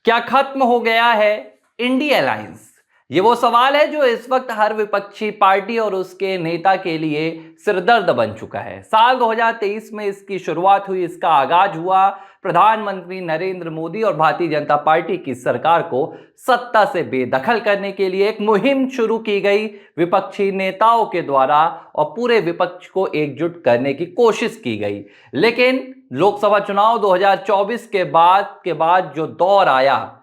क्या खत्म हो गया है इंडिया अलायंस? ये वो सवाल है जो इस वक्त हर विपक्षी पार्टी और उसके नेता के लिए सिरदर्द बन चुका है। साल 2023 में इसकी शुरुआत हुई, इसका आगाज हुआ प्रधानमंत्री नरेंद्र मोदी और भारतीय जनता पार्टी की सरकार को सत्ता से बेदखल करने के लिए एक मुहिम शुरू की गई विपक्षी नेताओं के द्वारा और पूरे विपक्ष को एकजुट करने की कोशिश की गई। लेकिन लोकसभा चुनाव 2024 के बाद जो दौर आया,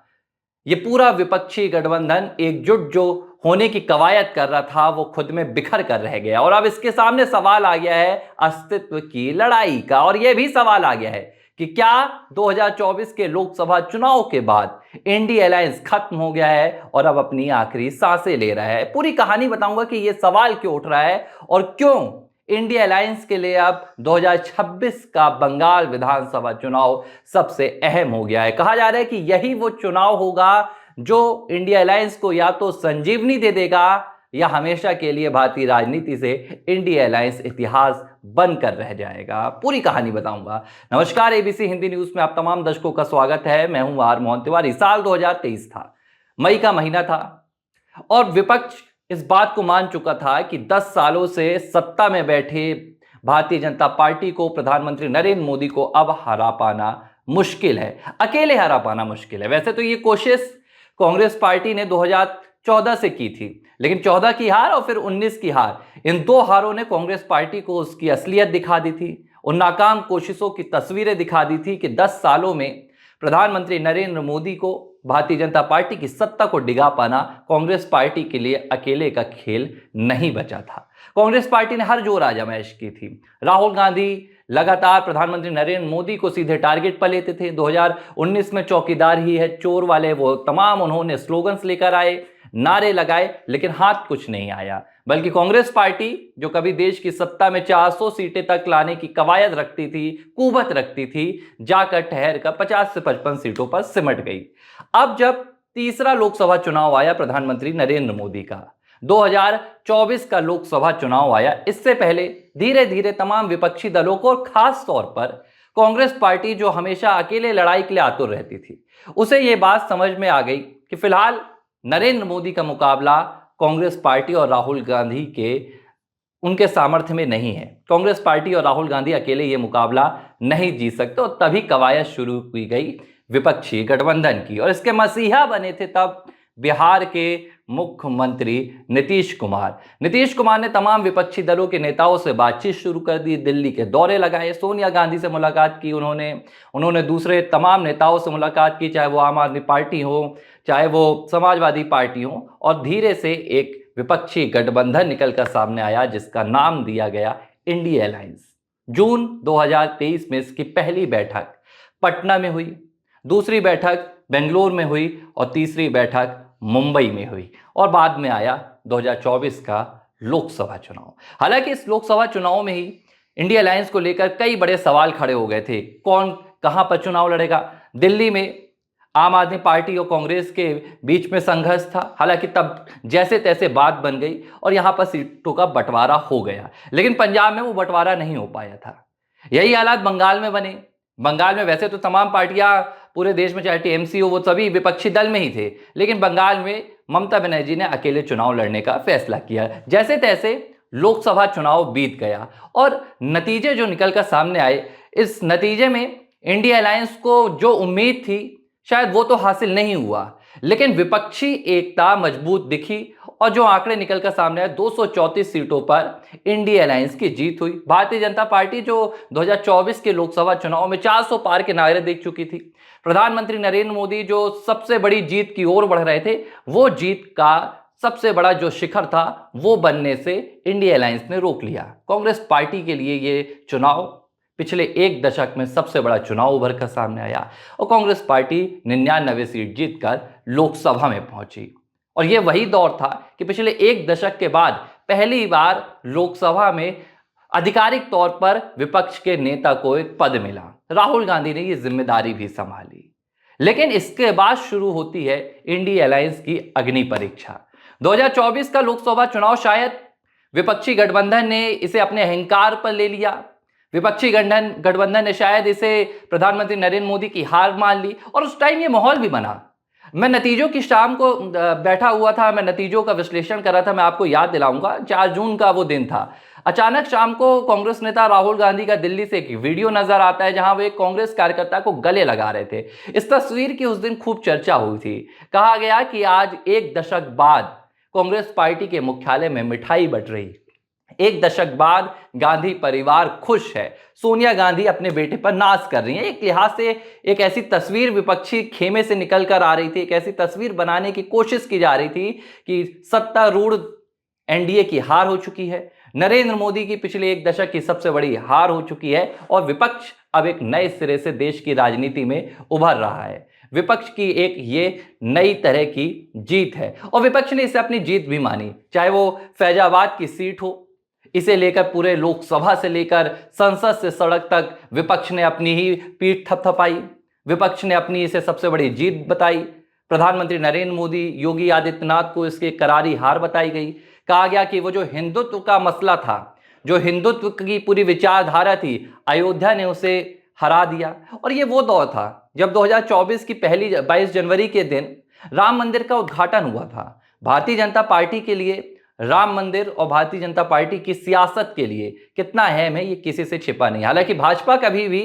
ये पूरा विपक्षी गठबंधन एकजुट जो होने की कवायद कर रहा था वो खुद में बिखर कर रह गया और अब इसके सामने सवाल आ गया है अस्तित्व की लड़ाई का। और यह भी सवाल आ गया है कि क्या 2024 के लोकसभा चुनाव के बाद इंडिया अलायंस खत्म हो गया है और अब अपनी आखिरी सांसें ले रहा है। पूरी कहानी बताऊंगा कि यह सवाल क्यों उठ रहा है और क्यों इंडिया अलायंस के लिए अब 2026 का बंगाल विधानसभा चुनाव सबसे अहम हो गया है। कहा जा रहा है कि यही वो चुनाव होगा जो इंडिया अलायंस को या तो संजीवनी दे देगा या हमेशा के लिए भारतीय राजनीति से इंडिया अलायंस इतिहास बनकर रह जाएगा। पूरी कहानी बताऊंगा। नमस्कार, एबीसी हिंदी न्यूज में आप तमाम दर्शकों का स्वागत है। मैं हूं आर मोहन तिवारी। साल 2023 था, मई का महीना था और विपक्ष इस बात को मान चुका था कि 10 सालों से सत्ता में बैठे भारतीय जनता पार्टी को, प्रधानमंत्री नरेंद्र मोदी को अब हरा पाना मुश्किल है, अकेले हरा पाना मुश्किल है। वैसे तो ये कोशिश कांग्रेस पार्टी ने 2014 से की थी, लेकिन 14 की हार और फिर 19 की हार, इन दो हारों ने कांग्रेस पार्टी को उसकी असलियत दिखा दी थी। उन नाकाम कोशिशों की तस्वीरें दिखा दी थी कि 10 सालों में प्रधानमंत्री नरेंद्र मोदी को, भारतीय जनता पार्टी की सत्ता को डिगा पाना कांग्रेस पार्टी के लिए अकेले का खेल नहीं बचा था। कांग्रेस पार्टी ने हर जोर आजमाइश की थी। राहुल गांधी लगातार प्रधानमंत्री नरेंद्र मोदी को सीधे टारगेट पर लेते थे। 2019 में चौकीदार ही है चोर वाले वो तमाम उन्होंने स्लोगन्स लेकर आए, नारे लगाए, लेकिन हाथ कुछ नहीं आया। बल्कि कांग्रेस पार्टी जो कभी देश की सत्ता में 400 सीटें तक लाने की कवायद रखती थी, कुवत रखती थी, जाकर ठहर कर 50 से 55 सीटों पर सिमट गई। अब जब तीसरा लोकसभा चुनाव आया प्रधानमंत्री नरेंद्र मोदी का, 2024 का लोकसभा चुनाव आया, इससे पहले धीरे धीरे तमाम विपक्षी दलों को और खास तौर पर कांग्रेस पार्टी जो हमेशा अकेले लड़ाई के लिए आतुर रहती थी, उसे यह बात समझ में आ गई कि फिलहाल नरेंद्र मोदी का मुकाबला कांग्रेस पार्टी और राहुल गांधी के उनके सामर्थ्य में नहीं है। कांग्रेस पार्टी और राहुल गांधी अकेले ये मुकाबला नहीं जीत सकते और तभी कवायद शुरू की गई विपक्षी गठबंधन की। और इसके मसीहा बने थे तब बिहार के मुख्यमंत्री नीतीश कुमार। नीतीश कुमार ने तमाम विपक्षी दलों के नेताओं से बातचीत शुरू कर दी, दिल्ली के दौरे लगाए, सोनिया गांधी से मुलाकात की उन्होंने दूसरे तमाम नेताओं से मुलाकात की, चाहे वो आम आदमी पार्टी हो, चाहे वो समाजवादी पार्टी हो, और धीरे से एक विपक्षी गठबंधन निकलकर सामने आया जिसका नाम दिया गया इंडिया अलायंस। जून 2023 में इसकी पहली बैठक पटना में हुई, दूसरी बैठक बेंगलुरु में हुई और तीसरी बैठक मुंबई में हुई और बाद में आया 2024 का लोकसभा चुनाव। हालांकि इस लोकसभा चुनाव में ही इंडिया अलायंस को लेकर कई बड़े सवाल खड़े हो गए थे। कौन कहां पर चुनाव लड़ेगा? दिल्ली में आम आदमी पार्टी और कांग्रेस के बीच में संघर्ष था। हालांकि तब जैसे तैसे बात बन गई और यहां पर सीटों का बंटवारा हो गया, लेकिन पंजाब में वो बंटवारा नहीं हो पाया था। यही हालात बंगाल में बने। बंगाल में वैसे तो तमाम पार्टियां पूरे देश में, चाहे टीएमसी हो, वो सभी विपक्षी दल में ही थे, लेकिन बंगाल में ममता बनर्जी ने अकेले चुनाव लड़ने का फैसला किया। जैसे तैसे लोकसभा चुनाव बीत गया और नतीजे जो निकलकर सामने आए, इस नतीजे में इंडिया अलायंस को जो उम्मीद थी शायद वो तो हासिल नहीं हुआ, लेकिन विपक्षी एकता मजबूत दिखी और जो आंकड़े निकलकर सामने आए, 234 सीटों पर इंडिया अलायंस की जीत हुई। भारतीय जनता पार्टी जो 2024 के लोकसभा चुनाव में 400 पार के नारे देख चुकी थी, प्रधानमंत्री नरेंद्र मोदी जो सबसे बड़ी जीत की ओर बढ़ रहे थे, वो जीत का सबसे बड़ा जो शिखर था वो बनने से इंडिया अलायंस ने रोक लिया। कांग्रेस पार्टी के लिए ये चुनाव पिछले एक दशक में सबसे बड़ा चुनाव उभर कर सामने आया और कांग्रेस पार्टी 99 सीट जीतकर लोकसभा में पहुंची। और यह वही दौर था कि पिछले एक दशक के बाद पहली बार लोकसभा में आधिकारिक तौर पर विपक्ष के नेता को एक पद मिला। राहुल गांधी ने यह जिम्मेदारी भी संभाली। लेकिन इसके बाद शुरू होती है इंडिया अलायंस की अग्नि परीक्षा। 2024 का लोकसभा चुनाव शायद विपक्षी गठबंधन ने इसे अपने अहंकार पर ले लिया। विपक्षी गठबंधन ने शायद इसे प्रधानमंत्री नरेंद्र मोदी की हार मान ली और उस टाइम ये माहौल भी बना। मैं नतीजों की शाम को बैठा हुआ था, मैं नतीजों का विश्लेषण कर रहा था। मैं आपको याद दिलाऊंगा, 4 जून का वो दिन था। अचानक शाम को कांग्रेस नेता राहुल गांधी का दिल्ली से एक वीडियो नजर आता है जहां वो एक कांग्रेस कार्यकर्ता को गले लगा रहे थे। इस तस्वीर की उस दिन खूब चर्चा हुई थी। कहा गया कि आज 1 दशक बाद कांग्रेस पार्टी के मुख्यालय में मिठाई बंट रही। 1 दशक बाद गांधी परिवार खुश है। सोनिया गांधी अपने बेटे पर नाज कर रही हैं। एक लिहाज से एक ऐसी तस्वीर विपक्षी खेमे से निकल कर आ रही थी, एक ऐसी तस्वीर बनाने की कोशिश की जा रही थी कि सत्तारूढ़ एनडीए की हार हो चुकी है, नरेंद्र मोदी की पिछले 1 दशक की सबसे बड़ी हार हो चुकी है और विपक्ष अब एक नए सिरे से देश की राजनीति में उभर रहा है। विपक्ष की एक ये नई तरह की जीत है और विपक्ष ने इसे अपनी जीत भी मानी। चाहे वो फैजाबाद की सीट हो, इसे लेकर पूरे लोकसभा से लेकर संसद से सड़क तक विपक्ष ने अपनी ही पीठ थपथपाई। विपक्ष ने अपनी इसे सबसे बड़ी जीत बताई। प्रधानमंत्री नरेंद्र मोदी, योगी आदित्यनाथ को इसकी करारी हार बताई गई। कहा गया कि वो जो हिंदुत्व का मसला था, जो हिंदुत्व की पूरी विचारधारा थी, अयोध्या ने उसे हरा दिया। और ये वो दौर था जब 2024 की पहली 22 जनवरी के दिन राम मंदिर का उद्घाटन हुआ था। भारतीय जनता पार्टी के लिए राम मंदिर और भारतीय जनता पार्टी की सियासत के लिए कितना अहम है, ये किसी से छिपा नहीं। हालांकि भाजपा कभी भी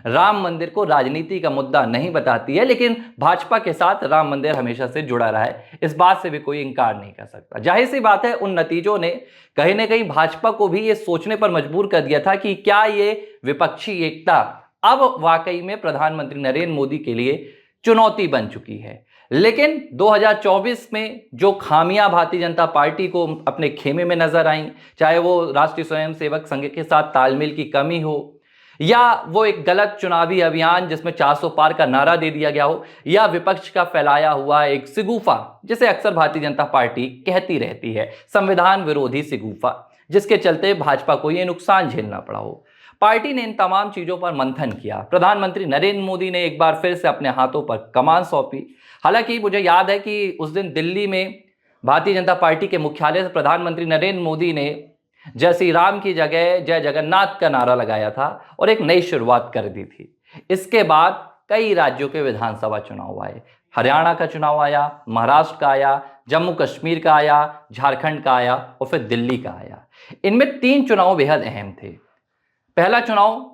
राम मंदिर को राजनीति का मुद्दा नहीं बताती है, लेकिन भाजपा के साथ राम मंदिर हमेशा से जुड़ा रहा है, इस बात से भी कोई इंकार नहीं कर सकता। जाहिर सी बात है, उन नतीजों ने कहीं ना कहीं भाजपा को भी ये सोचने पर मजबूर कर दिया था कि क्या ये विपक्षी एकता अब वाकई में प्रधानमंत्री नरेंद्र मोदी के लिए चुनौती बन चुकी है। लेकिन 2024 में जो खामियां भारतीय जनता पार्टी को अपने खेमे में नजर आई, चाहे वो राष्ट्रीय स्वयंसेवक संघ के साथ तालमेल की कमी हो, या वो एक गलत चुनावी अभियान जिसमें 400 पार का नारा दे दिया गया हो, या विपक्ष का फैलाया हुआ एक सिगूफा, जिसे अक्सर भारतीय जनता पार्टी कहती रहती है, संविधान विरोधी सिगूफा, जिसके चलते भाजपा को ये नुकसान झेलना पड़ा हो। पार्टी ने इन तमाम चीजों पर मंथन किया। प्रधानमंत्री नरेंद्र मोदी ने एक बार फिर से अपने हाथों पर कमान सौंपी। हालांकि मुझे याद है कि उस दिन दिल्ली में भारतीय जनता पार्टी के मुख्यालय से प्रधानमंत्री नरेंद्र मोदी ने जय श्री राम की जगह जय जगन्नाथ का नारा लगाया था और एक नई शुरुआत कर दी थी। इसके बाद कई राज्यों के विधानसभा चुनाव आए। हरियाणा का चुनाव आया, महाराष्ट्र का आया, जम्मू कश्मीर का आया, झारखंड का आया और फिर दिल्ली का आया। इनमें 3 चुनाव बेहद अहम थे। पहला चुनाव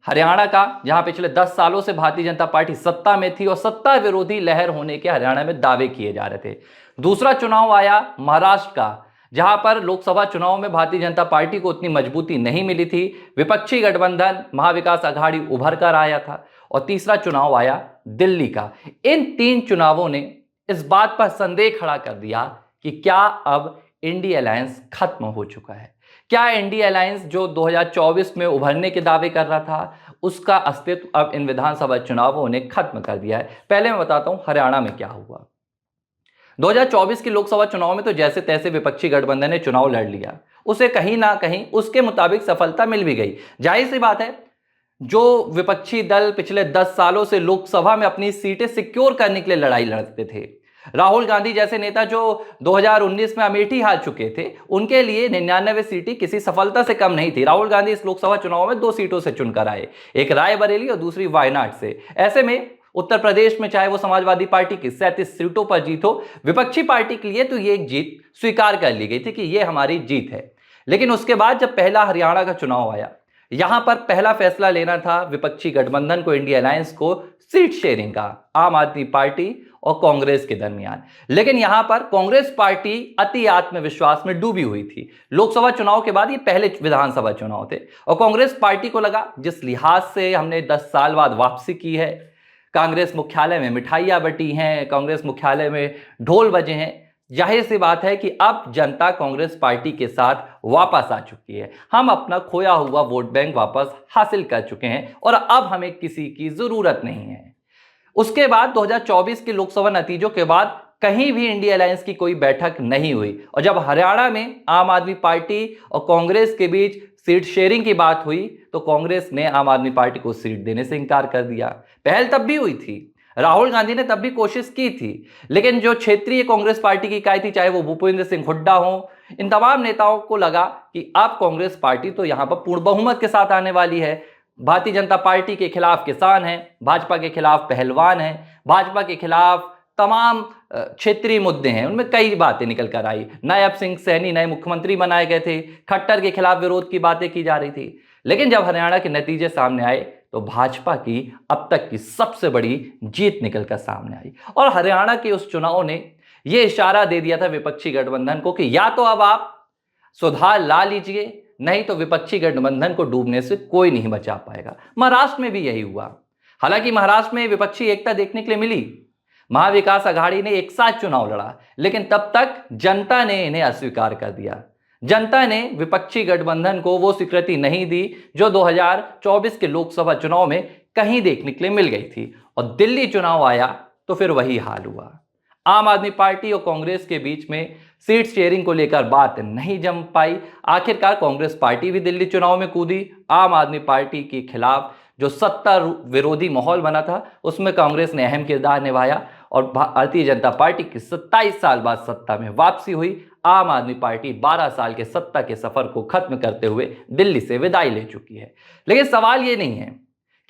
हरियाणा का, जहां पिछले 10 सालों से भारतीय जनता पार्टी सत्ता में थी और सत्ता विरोधी लहर होने के हरियाणा में दावे किए जा रहे थे। दूसरा चुनाव आया महाराष्ट्र का, जहां पर लोकसभा चुनाव में भारतीय जनता पार्टी को उतनी मजबूती नहीं मिली थी, विपक्षी गठबंधन महाविकास अघाड़ी उभर कर आया था। और तीसरा चुनाव आया दिल्ली का। इन 3 चुनावों ने इस बात पर संदेह खड़ा कर दिया कि क्या अब इंडी अलायंस खत्म हो चुका है। क्या इंडी अलायंस जो 2024 में उभरने के दावे कर रहा था, उसका अस्तित्व अब इन विधानसभा चुनावों ने खत्म कर दिया है। पहले मैं बताता हूं हरियाणा में क्या हुआ। 2024 की लोकसभा चुनाव में तो जैसे तैसे विपक्षी गठबंधन ने चुनाव लड़ लिया, उसे कहीं ना कहीं उसके मुताबिक सफलता मिल भी गई। जाहिर सी बात है, जो विपक्षी दल पिछले 10 सालों से लोकसभा में अपनी सीटें सिक्योर करने के लिए लड़ाई लड़ते थे, राहुल गांधी जैसे नेता जो 2019 में अमेठी हार चुके थे, उनके लिए 99 सीटें किसी सफलता से कम नहीं थी। राहुल गांधी इस लोकसभा चुनाव में 2 सीटों से चुनकर आए, एक रायबरेली और दूसरी वायनाड से। ऐसे में उत्तर प्रदेश में चाहे वो समाजवादी पार्टी की 37 सीटों पर जीत हो, विपक्षी पार्टी के लिए तो ये एक जीत स्वीकार कर ली गई थी कि ये हमारी जीत है। लेकिन उसके बाद जब पहला हरियाणा का चुनाव आया, यहां पर पहला फैसला लेना था विपक्षी गठबंधन को, इंडिया अलायंस को, सीट शेयरिंग का, आम आदमी पार्टी और कांग्रेस के दरमियान। लेकिन यहां पर कांग्रेस पार्टी अति आत्मविश्वास में डूबी हुई थी। लोकसभा चुनाव के बाद ये पहले विधानसभा चुनाव थे और कांग्रेस पार्टी को लगा जिस लिहाज से हमने 10 साल बाद वापसी की है, कांग्रेस मुख्यालय में मिठाइयां बटी हैं, कांग्रेस मुख्यालय में ढोल बजे हैं, जाहिर सी बात है कि अब जनता कांग्रेस पार्टी के साथ वापस आ चुकी है। हम अपना खोया हुआ वोट बैंक वापस हासिल कर चुके हैं और अब हमें किसी की जरूरत नहीं है। उसके बाद 2024 के लोकसभा नतीजों के बाद कहीं भी इंडिया अलायंस की कोई बैठक नहीं हुई और जब हरियाणा में आम आदमी पार्टी और कांग्रेस के बीच सीट शेयरिंग की बात हुई तो कांग्रेस ने आम आदमी पार्टी को सीट देने से इंकार कर दिया। पहल तब भी हुई थी, राहुल गांधी ने तब भी कोशिश की थी, लेकिन जो क्षेत्रीय कांग्रेस पार्टी की इकाई थी, चाहे वो भूपेंद्र सिंह हुड्डा हो, इन तमाम नेताओं को लगा कि अब कांग्रेस पार्टी तो यहां पर पूर्ण बहुमत के साथ आने वाली है। भारतीय जनता पार्टी के खिलाफ किसान हैं, भाजपा के खिलाफ पहलवान हैं, भाजपा के खिलाफ तमाम क्षेत्रीय मुद्दे हैं, उनमें कई बातें निकल कर आई। नायब सिंह सैनी नए मुख्यमंत्री बनाए गए थे, खट्टर के खिलाफ विरोध की बातें की जा रही थी। लेकिन जब हरियाणा के नतीजे सामने आए तो भाजपा की अब तक की सबसे बड़ी जीत निकलकर सामने आई और हरियाणा के उस चुनाव ने यह इशारा दे दिया था विपक्षी गठबंधन को कि या तो अब आप सुधार ला लीजिए, नहीं तो विपक्षी गठबंधन को डूबने से कोई नहीं बचा पाएगा। महाराष्ट्र में भी यही हुआ। हालांकि महाराष्ट्र में विपक्षी एकता देखने के लिए मिली, महाविकास आघाड़ी ने एक साथ चुनाव लड़ा, लेकिन तब तक जनता ने इन्हें अस्वीकार कर दिया। जनता ने विपक्षी गठबंधन को वो स्वीकृति नहीं दी जो 2024 के लोकसभा चुनाव में कहीं देखने के लिए मिल गई थी। और दिल्ली चुनाव आया तो फिर वही हाल हुआ। आम आदमी पार्टी और कांग्रेस के बीच में सीट शेयरिंग को लेकर बात नहीं जम पाई। आखिरकार कांग्रेस पार्टी भी दिल्ली चुनाव में कूदी। आम आदमी पार्टी के खिलाफ जो सत्ता विरोधी माहौल बना था उसमें कांग्रेस ने अहम किरदार निभाया और भारतीय जनता पार्टी की 27 साल बाद सत्ता में वापसी हुई। आम आदमी पार्टी 12 साल के सत्ता के सफर को खत्म करते हुए दिल्ली से विदाई ले चुकी है। लेकिन सवाल ये नहीं है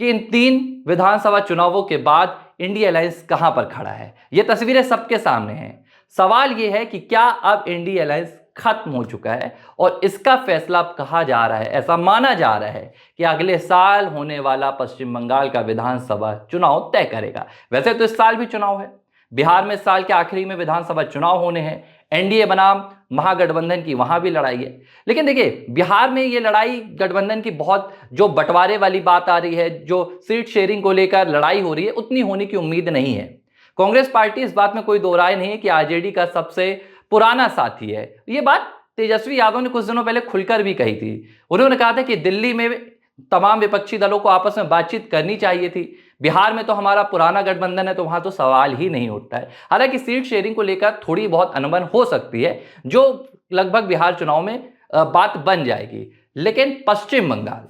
कि इन 3 विधानसभा चुनावों के बाद इंडिया अलायंस कहां पर खड़ा है। ये तस्वीरें सबके सामने हैं। सवाल यह है कि क्या अब इंडिया अलायंस खत्म हो चुका है और इसका फैसला अब कहा जा रहा है, ऐसा माना जा रहा है कि अगले साल होने वाला पश्चिम बंगाल का विधानसभा चुनाव तय करेगा। वैसे तो इस साल भी चुनाव है, बिहार में इस साल के आखिरी में विधानसभा चुनाव होने हैं। एनडीए बनाम महागठबंधन की वहां भी लड़ाई है। लेकिन देखिए, बिहार में ये लड़ाई गठबंधन की बहुत जो बंटवारे वाली बात आ रही है, जो सीट शेयरिंग को लेकर लड़ाई हो रही है, उतनी होने की उम्मीद नहीं है। कांग्रेस पार्टी इस बात में कोई दो राय नहीं है कि आरजेडी का सबसे पुराना साथी है। ये बात तेजस्वी यादव ने कुछ दिनों पहले खुलकर भी कही थी। उन्होंने कहा था कि दिल्ली में तमाम विपक्षी दलों को आपस में बातचीत करनी चाहिए थी। बिहार में तो हमारा पुराना गठबंधन है, तो वहां तो सवाल ही नहीं उठता है। हालांकि सीट शेयरिंग को लेकर थोड़ी बहुत अनबन हो सकती है, जो लगभग बिहार चुनाव में बात बन जाएगी। लेकिन पश्चिम बंगाल,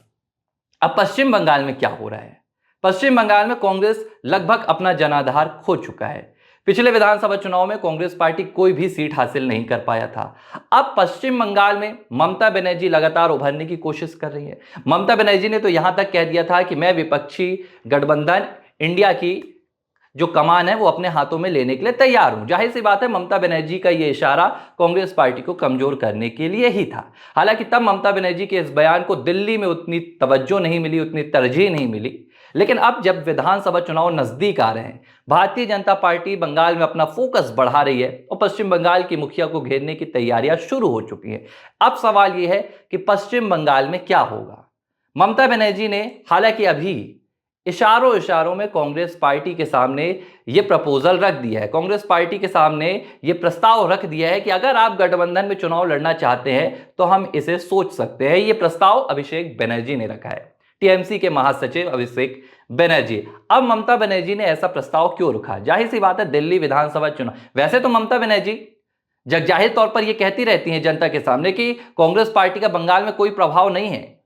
अब पश्चिम बंगाल में क्या हो रहा है? पश्चिम बंगाल में कांग्रेस लगभग अपना जनाधार खो चुका है। पिछले विधानसभा चुनाव में कांग्रेस पार्टी कोई भी सीट हासिल नहीं कर पाया था। अब पश्चिम बंगाल में ममता बनर्जी लगातार उभरने की कोशिश कर रही है। ममता बनर्जी ने तो यहां तक कह दिया था कि मैं विपक्षी गठबंधन इंडिया की जो कमान है वो अपने हाथों में लेने के लिए तैयार हूं। जाहिर सी बात है, ममता बनर्जी का ये इशारा कांग्रेस पार्टी को कमजोर करने के लिए ही था। हालांकि तब ममता बनर्जी के इस बयान को दिल्ली में उतनी तवज्जो नहीं मिली, उतनी तरजीह नहीं मिली। लेकिन अब जब विधानसभा चुनाव नजदीक आ रहे हैं, भारतीय जनता पार्टी बंगाल में अपना फोकस बढ़ा रही है और पश्चिम बंगाल की मुखिया को घेरने की तैयारियां शुरू हो चुकी हैं। अब सवाल यह है कि पश्चिम बंगाल में क्या होगा। ममता बनर्जी ने हालांकि अभी इशारों में कांग्रेस पार्टी के सामने यह प्रपोजल रख दिया है, कांग्रेस पार्टी के सामने यह प्रस्ताव रख दिया है कि अगर आप गठबंधन में चुनाव लड़ना चाहते हैं तो हम इसे सोच सकते हैं। यह प्रस्ताव अभिषेक बनर्जी ने रखा है, टीएमसी के महासचिव अभिषेक बनर्जी। अब ममता बनर्जी ने ऐसा प्रस्ताव क्यों रखा? जाहिर सी बात है, दिल्ली विधानसभा चुनाव। वैसे तो ममता बनर्जी जाहिर तौर पर यह कहती रहती हैं जनता के सामने कि कांग्रेस पार्टी का बंगाल में कोई प्रभाव नहीं है,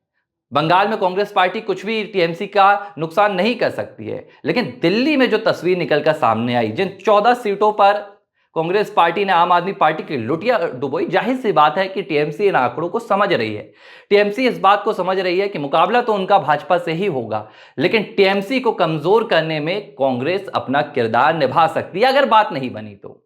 बंगाल में कांग्रेस पार्टी कुछ भी टीएमसी का नुकसान नहीं कर सकती है। लेकिन दिल्ली में जो तस्वीर निकलकर सामने आई, जिन 14 सीटों पर कांग्रेस पार्टी ने आम आदमी पार्टी की लुटिया डुबोई, जाहिर सी बात है कि टीएमसी इन आंकड़ों को समझ रही है। टीएमसी इस बात को समझ रही है कि मुकाबला तो उनका भाजपा से ही होगा, लेकिन टीएमसी को कमजोर करने में कांग्रेस अपना किरदार निभा सकती है अगर बात नहीं बनी तो।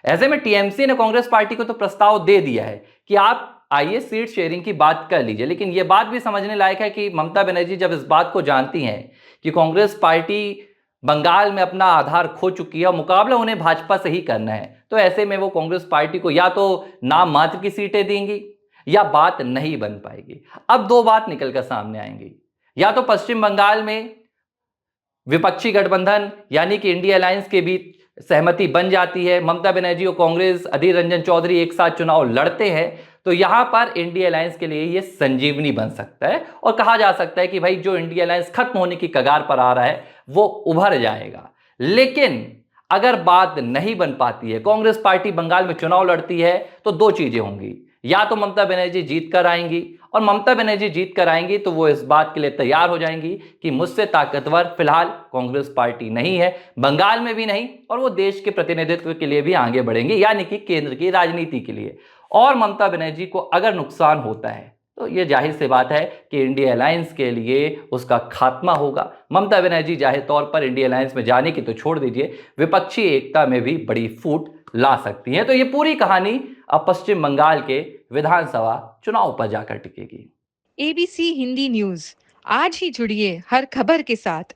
ऐसे में टीएमसी ने कांग्रेस पार्टी को तो प्रस्ताव दे दिया है कि आप आइए सीट शेयरिंग की बात कर लीजिए। लेकिन यह बात भी समझने लायक है कि ममता बनर्जी जब इस बात को जानती हैं कि कांग्रेस पार्टी बंगाल में अपना आधार खो चुकी है और मुकाबला उन्हें भाजपा से ही करना है, तो ऐसे में वो कांग्रेस पार्टी को या तो नाम मात्र की सीटें देंगी या बात नहीं बन पाएगी। अब दो बात निकलकर सामने आएंगी, या तो पश्चिम बंगाल में विपक्षी गठबंधन यानी कि इंडिया अलायंस के बीच सहमति बन जाती है, ममता बनर्जी और कांग्रेस अधीर रंजन चौधरी एक साथ चुनाव लड़ते हैं, तो यहां पर इंडिया अलायंस के लिए यह संजीवनी बन सकता है और कहा जा सकता है कि भाई जो इंडिया अलायंस खत्म होने की कगार पर आ रहा है वो उभर जाएगा। लेकिन अगर बात नहीं बन पाती है, कांग्रेस पार्टी बंगाल में चुनाव लड़ती है, तो दो चीजें होंगी, या तो ममता बनर्जी जीत कर आएंगी और ममता बनर्जी जीत कर आएंगी तो वो इस बात के लिए तैयार हो जाएंगी कि मुझसे ताकतवर फिलहाल कांग्रेस पार्टी नहीं है, बंगाल में भी नहीं, और वो देश के प्रतिनिधित्व के लिए भी आगे बढ़ेंगे, यानी कि केंद्र की राजनीति के लिए। और ममता बनर्जी को अगर नुकसान होता है तो ये जाहिर सी बात है कि इंडिया अलायंस के लिए उसका खात्मा होगा। ममता बनर्जी जाहिर तौर पर इंडिया अलायंस में जाने की तो छोड़ दीजिए, विपक्षी एकता में भी बड़ी फूट ला सकती हैं। तो ये पूरी कहानी अब पश्चिम बंगाल के विधानसभा चुनाव पर जाकर टिकेगी। एबीसी हिंदी न्यूज, आज ही जुड़िए हर खबर के साथ।